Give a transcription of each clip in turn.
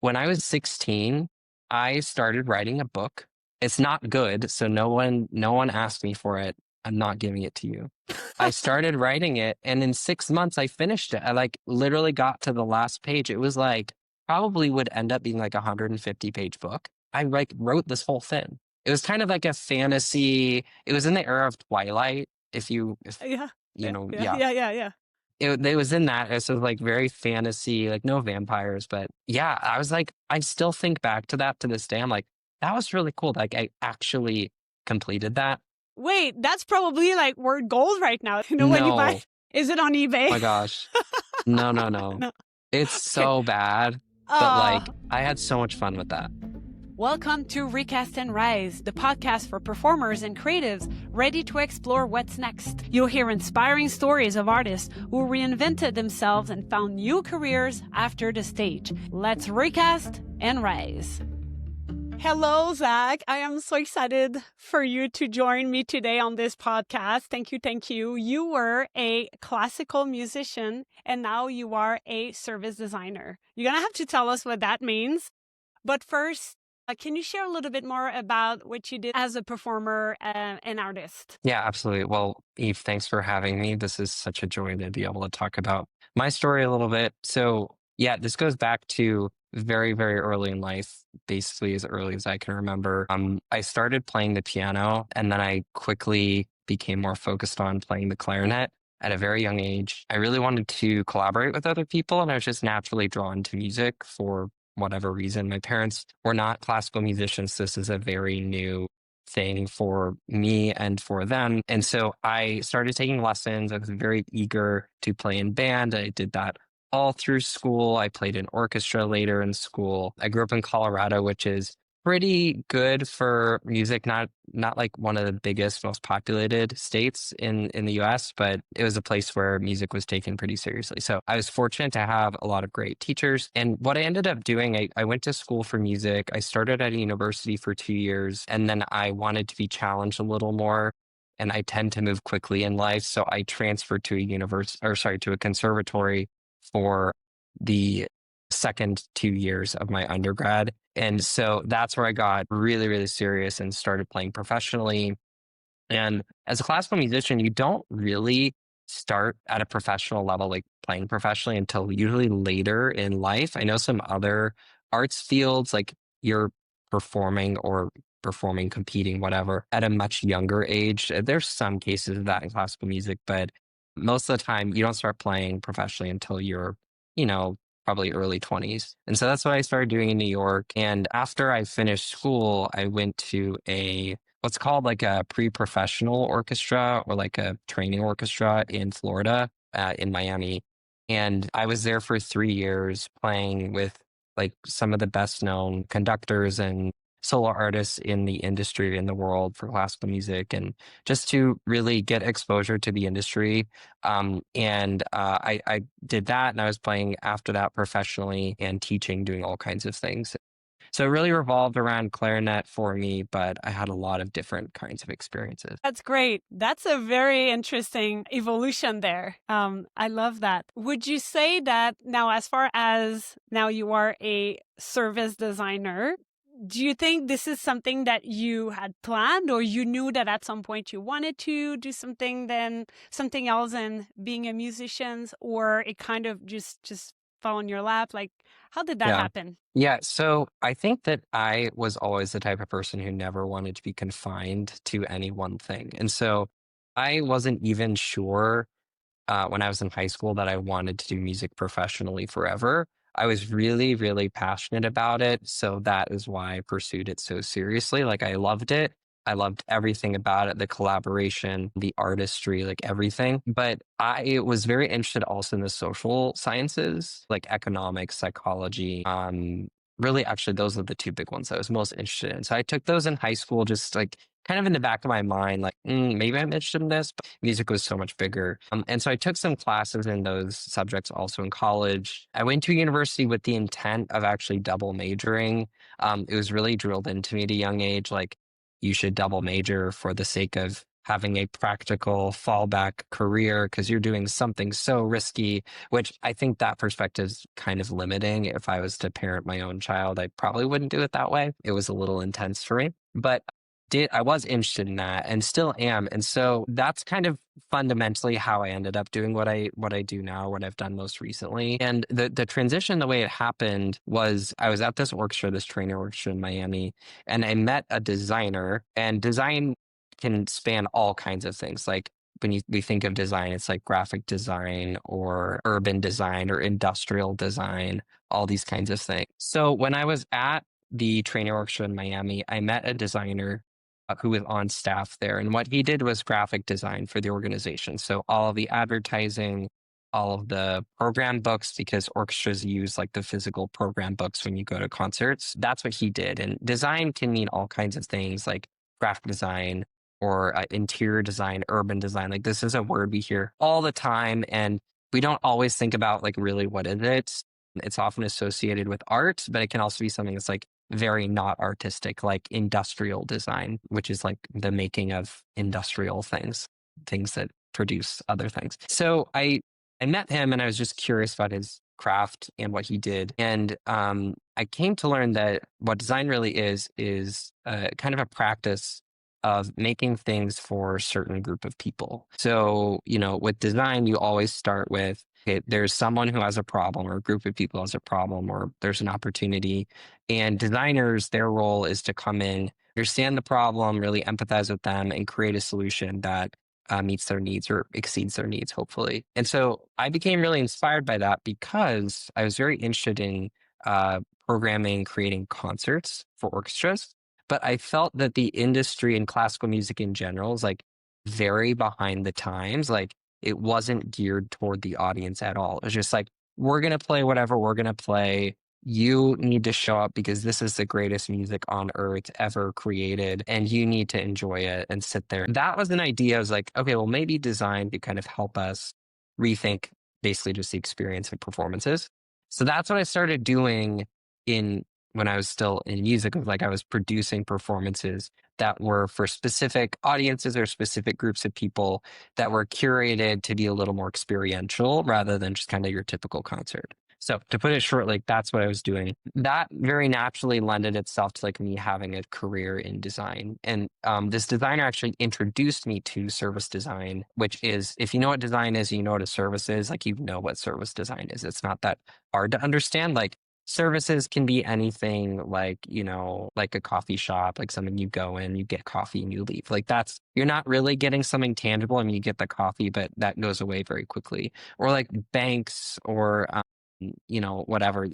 When I was 16, I started writing a book. It's not good, so no one asked me for it. I'm not giving it to you. I started writing it, and in 6 months I finished it. I like literally got to the last page. It was like probably would end up being like a 150-page book. I like wrote this whole thing. It was kind of like a fantasy. It was in the era of Twilight. If Yeah. you Yeah. know, Yeah. yeah. Yeah. Yeah. Yeah. It was in that. It was sort of like very fantasy, like no vampires, but yeah, I was like, I still think back to that to this day. I'm like, that was really cool. Like I actually completed that. Wait, that's probably like worth gold right now. When you buy, No, is it on eBay? my gosh. No, no, no. No. It's Okay. so bad, but Uh, like I had so much fun with that. Welcome to Recast and Rise, the podcast for performers and creatives ready to explore what's next. You'll hear inspiring stories of artists who reinvented themselves and found new careers after the stage. Let's recast and rise. Hello, Zach. I am so excited for you to join me today on this podcast. Thank you. Thank you. You were a classical musician and now you are a service designer. You're going to have to tell us what that means. But first, can you share a little bit more about what you did as a performer and artist? Yeah, absolutely. Well, Eve, thanks for having me. This is such a joy to be able to talk about my story a little bit. So, yeah, this goes back to very, very early in life, basically as early as I can remember. I started playing the piano and then I quickly became more focused on playing the clarinet at a very young age. I really wanted to collaborate with other people and I was just naturally drawn to music for whatever reason. My parents were not classical musicians. This is a very new thing for me and for them. And so I started taking lessons. I was very eager to play in band. I did that all through school. I played in orchestra later in school. I grew up in Colorado, which is pretty good for music, not like one of the biggest, most populated states in the US, but it was a place where music was taken pretty seriously. So I was fortunate to have a lot of great teachers. And what I ended up doing, I went to school for music. I started at a university for 2 years, and then I wanted to be challenged a little more. And I tend to move quickly in life. So I transferred to to a conservatory for the second 2 years of my undergrad. And so that's where I got really, really serious and started playing professionally. And as a classical musician, you don't really start at a professional level, like playing professionally, until usually later in life. I know some other arts fields, like you're performing, competing, whatever, at a much younger age. There's some cases of that in classical music, but most of the time you don't start playing professionally until you're, you know, probably early 20s. And so that's what I started doing in New York. And after I finished school, I went to what's called like a pre-professional orchestra or like a training orchestra in Florida, in Miami. And I was there for 3 years playing with like some of the best known conductors and solo artists in the industry in the world for classical music, and just to really get exposure to the industry. I did that, and I was playing after that professionally and teaching, doing all kinds of things. So it really revolved around clarinet for me, but I had a lot of different kinds of experiences. That's great. That's a very interesting evolution there. I love that. Would you say that now, as far as now you are a service designer, do you think this is something that you had planned, or you knew that at some point you wanted to do something else and being a musician, or it kind of just fell on your lap? Like, how did that Yeah. happen? Yeah. So I think that I was always the type of person who never wanted to be confined to any one thing. And so I wasn't even sure when I was in high school that I wanted to do music professionally forever. I was really, really passionate about it. So that is why I pursued it so seriously. Like I loved it. I loved everything about it, the collaboration, the artistry, like everything. But I was very interested also in the social sciences, like economics, psychology. Really, actually, those are the two big ones I was most interested in. So I took those in high school, just like kind of in the back of my mind, like maybe I'm interested in this, but music was so much bigger. And so I took some classes in those subjects also in college. I went to university with the intent of actually double majoring. It was really drilled into me at a young age, like you should double major for the sake of having a practical fallback career because you're doing something so risky, which I think that perspective is kind of limiting. If I was to parent my own child, I probably wouldn't do it that way. It was a little intense for me, but I was interested in that and still am. And so that's kind of fundamentally how I ended up doing what I do now, what I've done most recently. And the transition, the way it happened was I was at this orchestra, this training orchestra in Miami, and I met a designer, and design can span all kinds of things. Like when we think of design, it's like graphic design or urban design or industrial design, all these kinds of things. So when I was at the training orchestra in Miami, I met a designer who was on staff there. And what he did was graphic design for the organization. So all of the advertising, all of the program books, because orchestras use like the physical program books when you go to concerts. That's what he did. And design can mean all kinds of things like graphic design or interior design, urban design. Like this is a word we hear all the time. And we don't always think about like really what is it. It's often associated with art, but it can also be something that's like very not artistic, like industrial design, which is like the making of industrial things, things that produce other things. So I met him and I was just curious about his craft and what he did. And I came to learn that what design really is kind of a practice of making things for a certain group of people. So, with design, you always start with, okay, there's someone who has a problem or a group of people has a problem or there's an opportunity. And designers, their role is to come in, understand the problem, really empathize with them and create a solution that meets their needs or exceeds their needs, hopefully. And so I became really inspired by that because I was very interested in programming, creating concerts for orchestras. But I felt that the industry and classical music in general is like very behind the times. Like it wasn't geared toward the audience at all. It was just like, we're going to play whatever we're going to play. You need to show up because this is the greatest music on earth ever created, and you need to enjoy it and sit there. That was an idea. I was like, okay, well, maybe design could kind of help us rethink basically just the experience of performances. So that's what I started doing when I was still in music. Like I was producing performances that were for specific audiences or specific groups of people that were curated to be a little more experiential rather than just kind of your typical concert. So to put it shortly, that's what I was doing. That very naturally lended itself to like me having a career in design. And this designer actually introduced me to service design, which is, if you know what design is, you know what a service is, like you know what service design is. It's not that hard to understand. Like services can be anything like, like a coffee shop, like something you go in, you get coffee and you leave. Like you're not really getting something tangible. I mean, you get the coffee, but that goes away very quickly. Or like banks or whatever,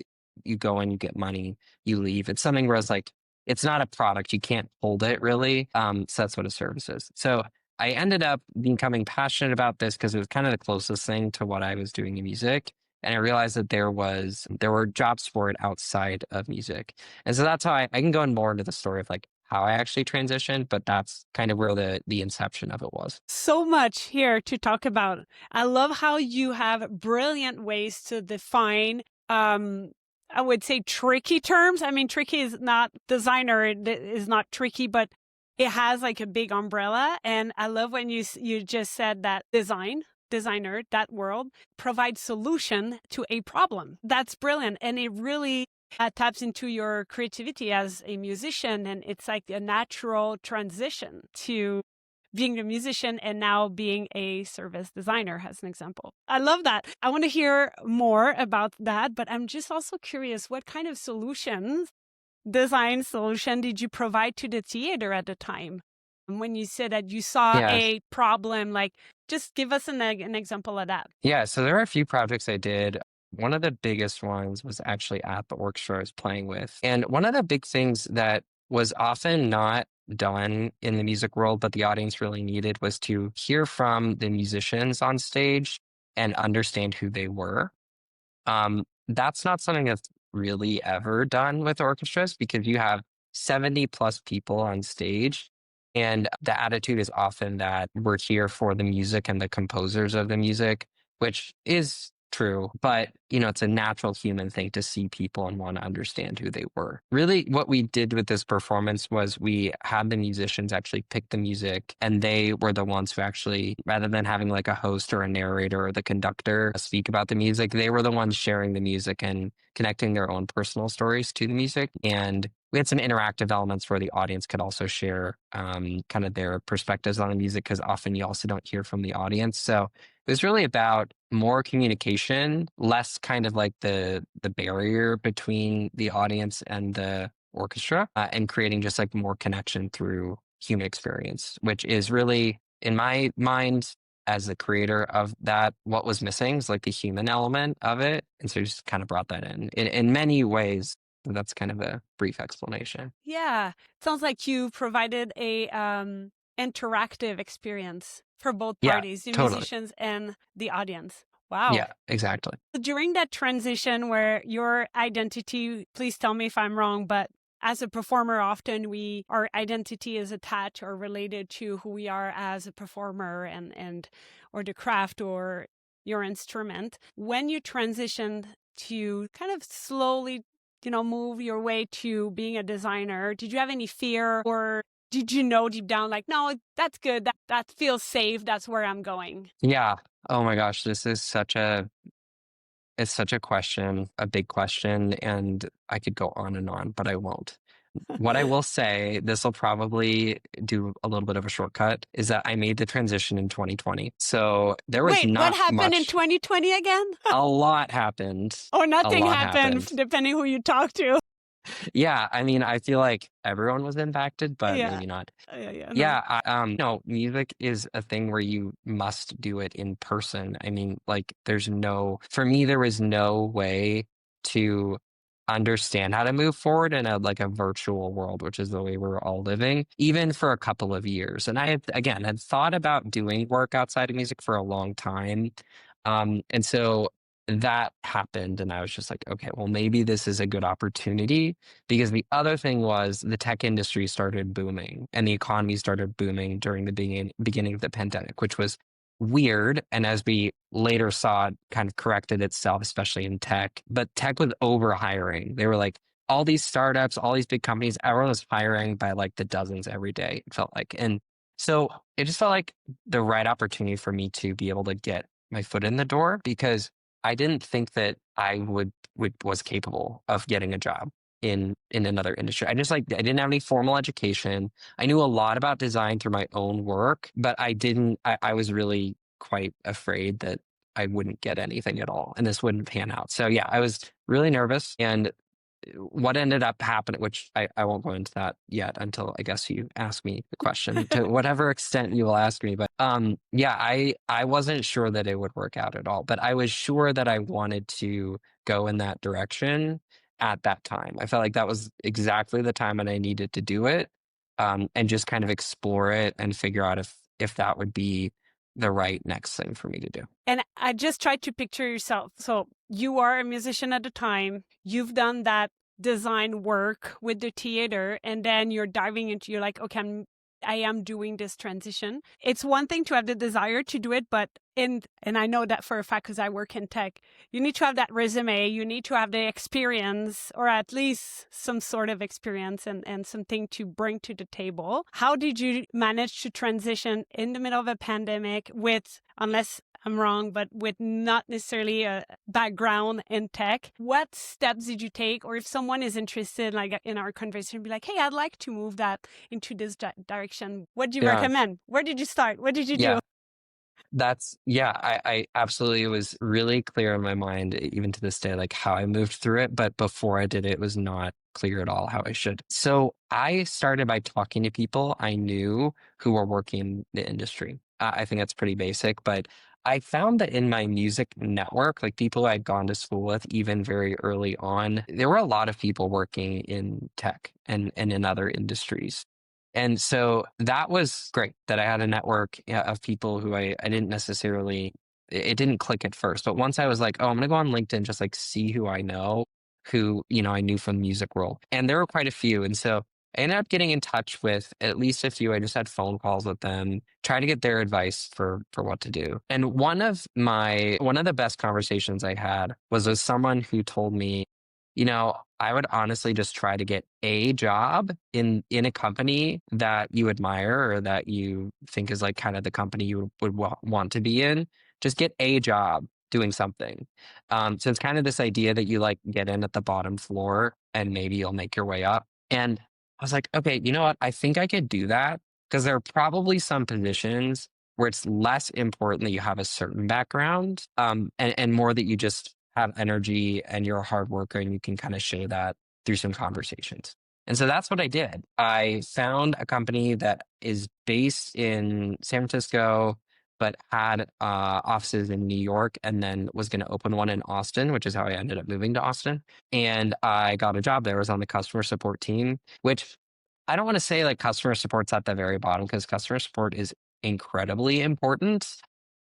you go in, you get money, you leave. It's something where it's like, it's not a product. You can't hold it really. So that's what a service is. So I ended up becoming passionate about this because it was kind of the closest thing to what I was doing in music. And I realized that there were jobs for it outside of music. And so that's how I can go in more into the story of like how I actually transitioned, but that's kind of where the inception of it was. So much here to talk about. I love how you have brilliant ways to define, I would say tricky terms. I mean, tricky is not designer, it is not tricky, but it has like a big umbrella. And I love when you just said that designer, that world provides solution to a problem. That's brilliant. And it really taps into your creativity as a musician. And it's like a natural transition to being a musician and now being a service designer, as an example. I love that. I want to hear more about that, but I'm just also curious, what kind of design solution did you provide to the theater at the time? When you said that you saw a problem, like just give us an example of that. Yeah, so there are a few projects I did. One of the biggest ones was actually at the orchestra I was playing with. And one of the big things that was often not done in the music world, but the audience really needed, was to hear from the musicians on stage and understand who they were. That's not something that's really ever done with orchestras because you have 70 plus people on stage. And the attitude is often that we're here for the music and the composers of the music, which is true. But, it's a natural human thing to see people and want to understand who they were. Really, what we did with this performance was we had the musicians actually pick the music, and they were the ones who actually, rather than having like a host or a narrator or the conductor speak about the music, they were the ones sharing the music and connecting their own personal stories to the music. And we had some interactive elements where the audience could also share kind of their perspectives on the music, because often you also don't hear from the audience. So it was really about more communication, less kind of like the barrier between the audience and the orchestra, and creating just like more connection through human experience, which is really, in my mind, as the creator of that, what was missing is like the human element of it. And so just kind of brought that in many ways. That's kind of a brief explanation. Yeah, it sounds like you provided a interactive experience for both Yeah, parties, the totally. musicians and the audience. Wow. Yeah, exactly. During that transition where your identity, please tell me if I'm wrong, but as a performer, often our identity is attached or related to who we are as a performer and or the craft or your instrument. When you transitioned to kind of slowly, move your way to being a designer, did you have any fear, or did you know deep down, like, no, that's good, that feels safe, that's where I'm going? Yeah. Oh my gosh, this is it's such a question, a big question, and I could go on, but I won't. What I will say, this will probably do a little bit of a shortcut, is that I made the transition in 2020. So there was Wait, what not happened in much, 2020 again? a lot happened. Or A nothing lot happened, happened. depending who you talk to. Yeah, I mean, I feel like everyone was impacted, but Yeah. maybe not. Yeah, no. Yeah, no, music is a thing where you must do it in person. I mean, like, for me, there was no way to understand how to move forward in a virtual world, which is the way we're all living, even for a couple of years. And I had thought about doing work outside of music for a long time. And so that happened, and I was just like, okay, well, maybe this is a good opportunity, because the other thing was the tech industry started booming and the economy started booming during the beginning of the pandemic, which was weird. And as we later saw, it kind of corrected itself, especially in tech. But tech was over hiring. They were like, all these startups, all these big companies, everyone was hiring by like the dozens every day, it felt like. And so it just felt like the right opportunity for me to be able to get my foot in the door, because I didn't think that I was capable of getting a job in another industry. I didn't have any formal education. I knew a lot about design through my own work, but I was really quite afraid that I wouldn't get anything at all and this wouldn't pan out. So yeah, I was really nervous. And what ended up happening, which I won't go into that yet until I guess you ask me the question, to whatever extent you will ask me. But yeah, I wasn't sure that it would work out at all, but I was sure that I wanted to go in that direction at that time. I felt like that was exactly the time that I needed to do it, and just kind of explore it and figure out if that would be the right next thing for me to do. And I just tried to picture yourself. So you are a musician at the time. You've done that design work with the theater, and then you're you're like, okay, I am doing this transition. It's one thing to have the desire to do it, but and I know that for a fact because I work in tech, you need to have that resume, you need to have the experience, or at least some sort of experience and something to bring to the table. How did you manage to transition in the middle of a pandemic with, unless I'm wrong, but with not necessarily a background in tech? What steps did you take? Or if someone is interested, like in our conversation, be like, hey, I'd like to move that into this direction. What do you Yeah. recommend? Where did you start? What did you do? Yeah. I absolutely, it was really clear in my mind, even to this day, like how I moved through it. But before I did it, it was not clear at all how I should. So I started by talking to people I knew who were working in the industry. I think that's pretty basic, but I found that in my music network, like people I'd gone to school with, even very early on, there were a lot of people working in tech and in other industries. And so that was great that I had a network, of people who I didn't necessarily, it didn't click at first. But once I was like, oh, I'm going to go on LinkedIn, just like see who I know, who, I knew from the music world. And there were quite a few. And so I ended up getting in touch with at least a few. I just had phone calls with them, trying to get their advice for what to do. And one of the best conversations I had was with someone who told me, I would honestly just try to get a job in a company that you admire or that you think is like kind of the company you would want to be in. Just get a job doing something. So it's kind of this idea that you like get in at the bottom floor and maybe you'll make your way up. And I was like, okay, you know what? I think I could do that because there are probably some positions where it's less important that you have a certain background, and more that you just have energy and you're a hard worker and you can kind of show that through some conversations. And so that's what I did. I found a company that is based in San Francisco, but had offices in New York and then was going to open one in Austin, which is how I ended up moving to Austin. And I got a job there. I was on the customer support team, which I don't want to say like customer support's at the very bottom because customer support is incredibly important,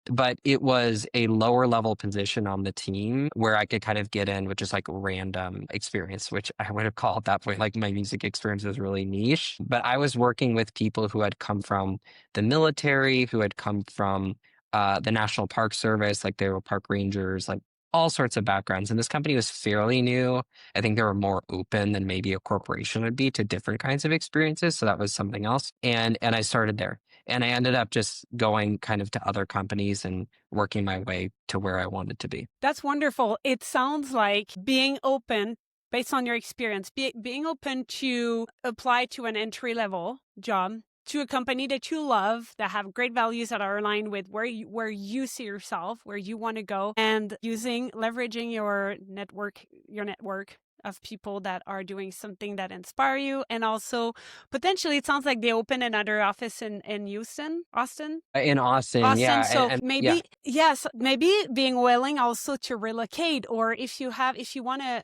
but it was a lower level position on the team where I could kind of get in with just like random experience, which I would have called at that point, like my music experience was really niche. But I was working with people who had come from the military, who had come from the National Park Service, like they were park rangers, like all sorts of backgrounds. And this company was fairly new. I think they were more open than maybe a corporation would be to different kinds of experiences. So that was something else. And I started there. And I ended up just going kind of to other companies and working my way to where I wanted to be. That's wonderful. It sounds like being open, based on your experience, being open to apply to an entry level job, to a company that you love, that have great values that are aligned with where you see yourself, where you want to go, and leveraging your network of people that are doing something that inspire you. And also potentially it sounds like they open another office in Austin. In Austin, yeah. So And yeah. maybe, yes, maybe being willing also to relocate, or if you want to,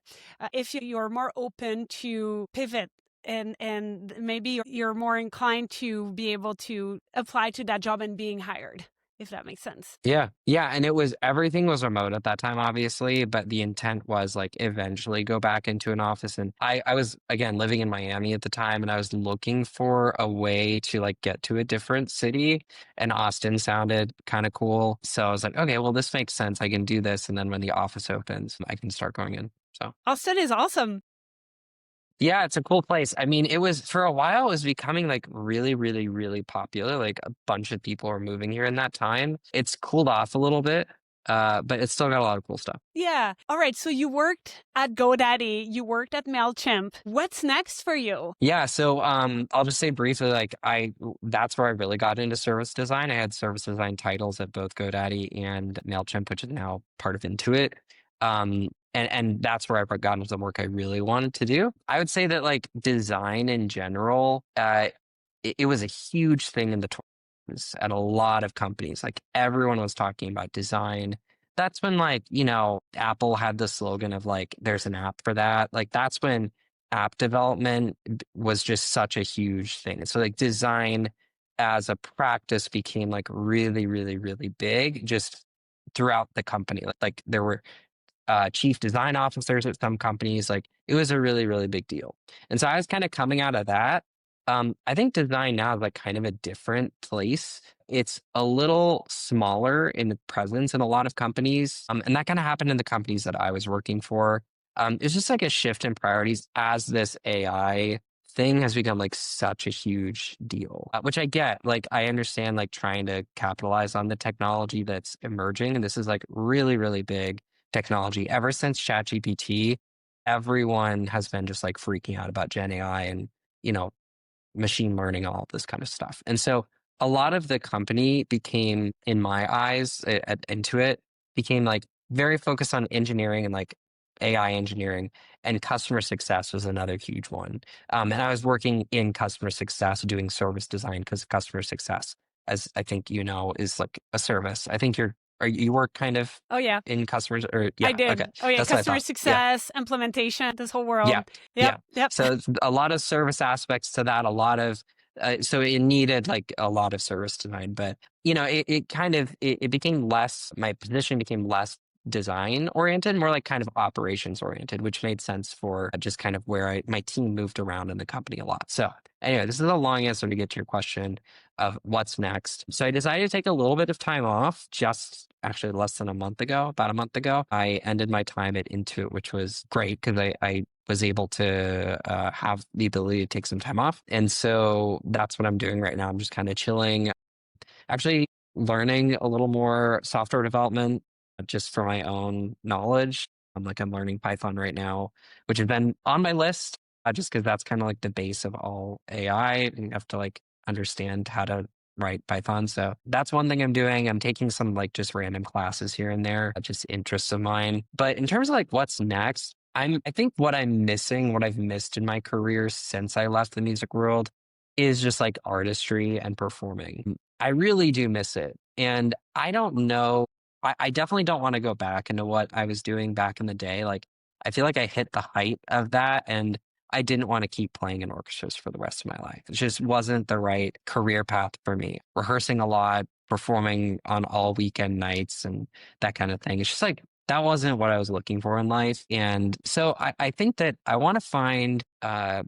if you're more open to pivot, and maybe you're more inclined to be able to apply to that job and being hired, if that makes sense. Yeah. Yeah. And everything was remote at that time, obviously, but the intent was like eventually go back into an office. And I was, again, living in Miami at the time and I was looking for a way to like get to a different city, and Austin sounded kind of cool. So I was like, okay, well, this makes sense. I can do this. And then when the office opens, I can start going in. So Austin is awesome. yeah, it's a cool place. I mean, it was for a while, it was becoming like really, really, really popular. Like a bunch of people were moving here in that time. It's cooled off a little bit, but it's still got a lot of cool stuff. Yeah. All right. So you worked at GoDaddy, you worked at Mailchimp. What's next for you? Yeah, so I'll just say briefly, like that's where I really got into service design. I had service design titles at both GoDaddy and Mailchimp, which is now part of Intuit. And that's where I got into the work I really wanted to do. I would say that like design in general, it was a huge thing in the 20s at a lot of companies. Like everyone was talking about design. That's when like, Apple had the slogan of like, there's an app for that. Like that's when app development was just such a huge thing. So like design as a practice became like really, really, really big just throughout the company. Like there were chief design officers at some companies. Like it was a really, really big deal. And so I was kind of coming out of that. I think design now is like kind of a different place. It's a little smaller in the presence in a lot of companies. And that kind of happened in the companies that I was working for. It's just like a shift in priorities as this AI thing has become like such a huge deal, which I get. Like I understand like trying to capitalize on the technology that's emerging. And this is like really, really big technology. Ever since ChatGPT, everyone has been just like freaking out about Gen AI and, machine learning, all this kind of stuff. And so a lot of the company became, in my eyes, at Intuit, became like very focused on engineering and like AI engineering, and customer success was another huge one. And I was working in customer success doing service design because customer success, as I think is like a service. I think you work kind of Oh, yeah. in customers or yeah, I did. okay. Oh, yeah. That's what I Customer thought. Yeah. success, implementation, this whole world. Yeah. Yep. Yeah. Yep. So it's a lot of service aspects to that, a lot of so it needed like a lot of service design, but it kind of it became less, my position became less design oriented, more like kind of operations oriented, which made sense for just kind of where my team moved around in the company a lot. So anyway, this is a long answer to get to your question of what's next. So I decided to take a little bit of time off, just actually less than a month ago, about a month ago. I ended my time at Intuit, which was great because I was able to have the ability to take some time off. And so that's what I'm doing right now. I'm just kind of chilling, actually learning a little more software development just for my own knowledge. I'm learning Python right now, which has been on my list just because that's kind of like the base of all AI. You have to like understand how to write Python. So that's one thing I'm doing. I'm taking some like just random classes here and there, just interests of mine. But in terms of like what's next, I think what I'm missing, what I've missed in my career since I left the music world is just like artistry and performing. I really do miss it. And I don't know. I definitely don't want to go back into what I was doing back in the day. Like, I feel like I hit the height of that and I didn't want to keep playing in orchestras for the rest of my life. It just wasn't the right career path for me. Rehearsing a lot, performing on all weekend nights and that kind of thing. It's just like, that wasn't what I was looking for in life. And so I think that I want to find a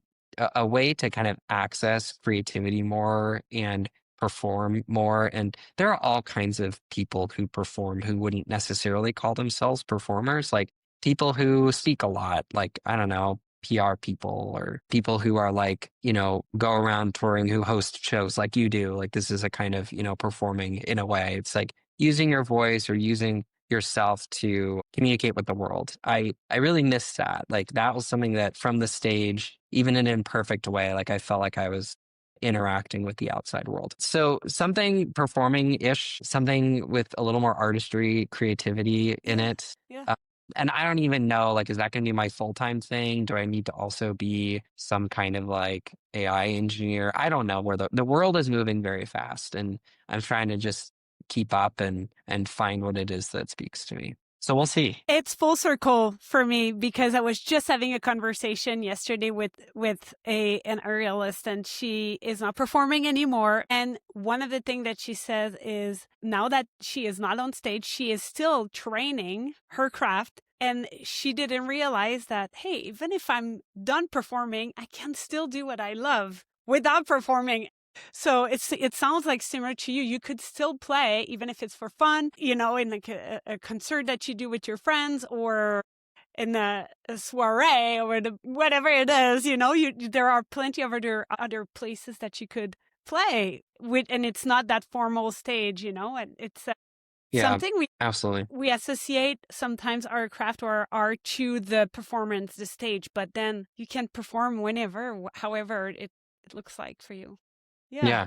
way to kind of access creativity more and perform more. And there are all kinds of people who perform who wouldn't necessarily call themselves performers, like people who speak a lot, like, I don't know, PR people or people who are like, go around touring, who host shows like you do. Like this is a kind of, performing in a way. It's like using your voice or using yourself to communicate with the world. I really miss that. Like that was something that from the stage, even in an imperfect way, like I felt like I was interacting with the outside world. So something performing-ish, something with a little more artistry, creativity in it. Yeah. And I don't even know, like, is that going to be my full-time thing? Do I need to also be some kind of like AI engineer? I don't know where the world is moving very fast and I'm trying to just keep up and find what it is that speaks to me. So we'll see. It's full circle for me because I was just having a conversation yesterday with an aerialist, and she is not performing anymore. And one of the things that she says is now that she is not on stage, she is still training her craft. And she didn't realize that, hey, even if I'm done performing, I can still do what I love without performing. So it sounds like similar to you. You could still play, even if it's for fun, in like a concert that you do with your friends or in a soiree or whatever it is. There are plenty of other places that you could play with, and it's not that formal stage. And it's something absolutely. We associate sometimes our craft or our art to the performance, the stage, but then you can perform whenever, however it looks like for you. Yeah.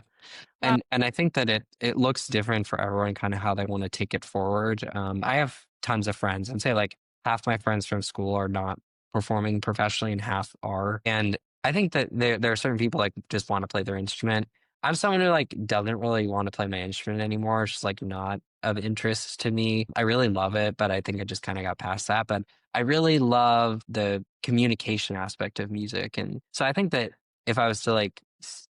And I think that it looks different for everyone, kind of how they want to take it forward. I have tons of friends, and say like half my friends from school are not performing professionally and half are. And I think that there are certain people like just want to play their instrument. I'm someone who like doesn't really want to play my instrument anymore. It's just like not of interest to me. I really love it, but I think I just kind of got past that. But I really love the communication aspect of music. And so I think that if I was to like,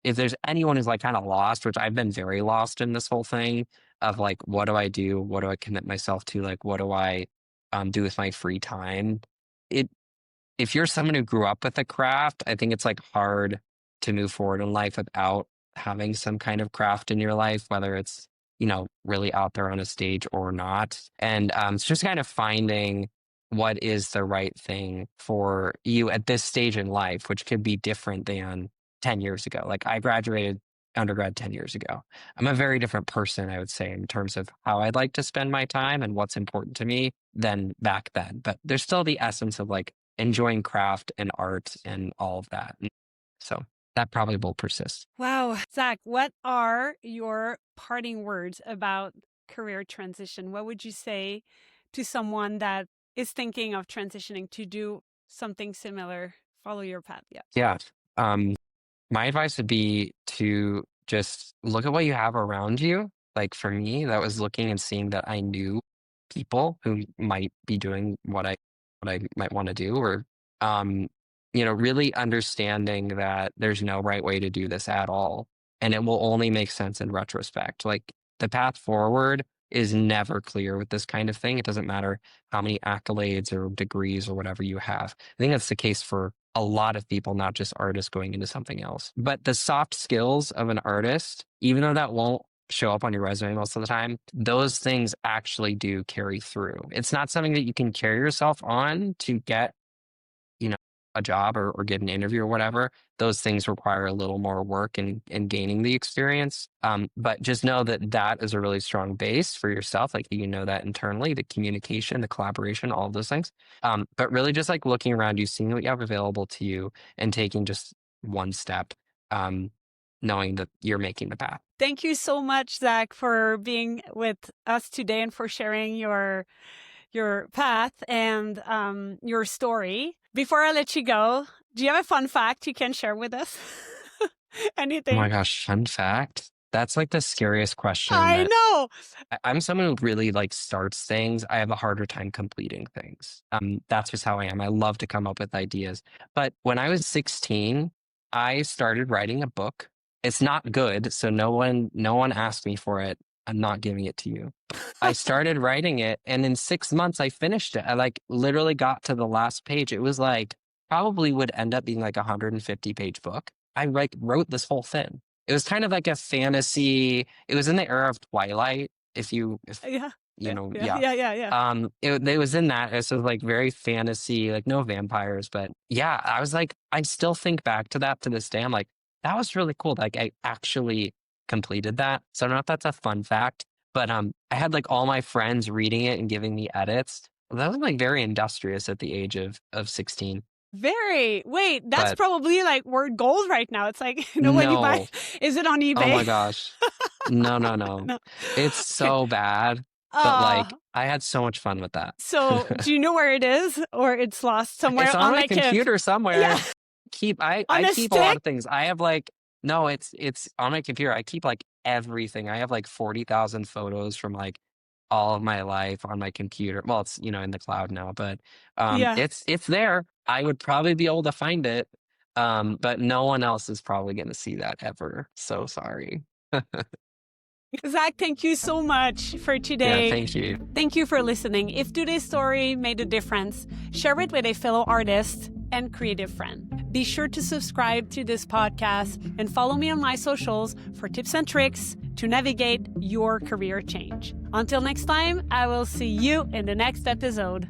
if there's anyone who's like kind of lost, which I've been very lost in this whole thing of like, what do I do? What do I commit myself to? Like, what do I do with my free time? If you're someone who grew up with a craft, I think it's like hard to move forward in life without having some kind of craft in your life, whether it's, really out there on a stage or not. And it's just kind of finding what is the right thing for you at this stage in life, which could be different than 10 years ago. Like I graduated undergrad 10 years ago. I'm a very different person, I would say, in terms of how I'd like to spend my time and what's important to me than back then. But there's still the essence of like enjoying craft and art and all of that. So that probably will persist. Wow. Zach, what are your parting words about career transition? What would you say to someone that is thinking of transitioning to do something similar, follow your path? Yeah. My advice would be to just look at what you have around you. Like for me, that was looking and seeing that I knew people who might be doing what I might want to do, or really understanding that there's no right way to do this at all, and it will only make sense in retrospect. Like the path forward is never clear with this kind of thing. It doesn't matter how many accolades or degrees or whatever you have. I think that's the case for a lot of people, not just artists going into something else. But the soft skills of an artist, even though that won't show up on your resume most of the time, those things actually do carry through. It's not something that you can carry yourself on to get, a job or get an interview or whatever. Those things require a little more work and gaining the experience. But just know that that is a really strong base for yourself. Like, you know that internally, the communication, the collaboration, all of those things. But really just like looking around you, seeing what you have available to you and taking just one step, knowing that you're making the path. Thank you so much, Zach, for being with us today and for sharing your path and your story. Before I let you go, do you have a fun fact you can share with us? Oh Anything? my gosh, fun fact. That's like the scariest question I that know. I'm someone who really like starts things. I have a harder time completing things. That's just how I am. I love to come up with ideas. But when I was 16, I started writing a book. It's not good, so no one asked me for it. I'm not giving it to you. I started writing it, and in 6 months I finished it. I like literally got to the last page. It was like probably would end up being like a 150-page book. I like wrote this whole thing. It was kind of like a fantasy. It was in the era of Twilight. If Yeah. Yeah. It was in that. It was like very fantasy, like no vampires, but yeah, I was like, I still think back to that to this day. I'm like, that was really cool. Like I actually completed that. So I don't know if that's a fun fact, but I had like all my friends reading it and giving me edits. That was like very industrious at the age of 16. Wait, that's But probably like word gold right now. It's like, when you buy, no, is it on oh my eBay? gosh. No. No. It's Okay. so bad. But like I had so much fun with that. So do you know where it is, or it's lost somewhere It's on on my like computer somewhere. yeah, I on a keep a lot stick? of things. I have like no, it's on my computer. I keep like everything. I have like 40,000 photos from like all of my life on my computer. Well, it's in the cloud now, but Yeah. it's there. I would probably be able to find it. But no one else is probably going to see that ever. So sorry. Zach, thank you so much for Yeah, today. thank you. Thank you for listening. If today's story made a difference, share it with a fellow artist and creative friend. Be sure to subscribe to this podcast and follow me on my socials for tips and tricks to navigate your career change. Until next time, I will see you in the next episode.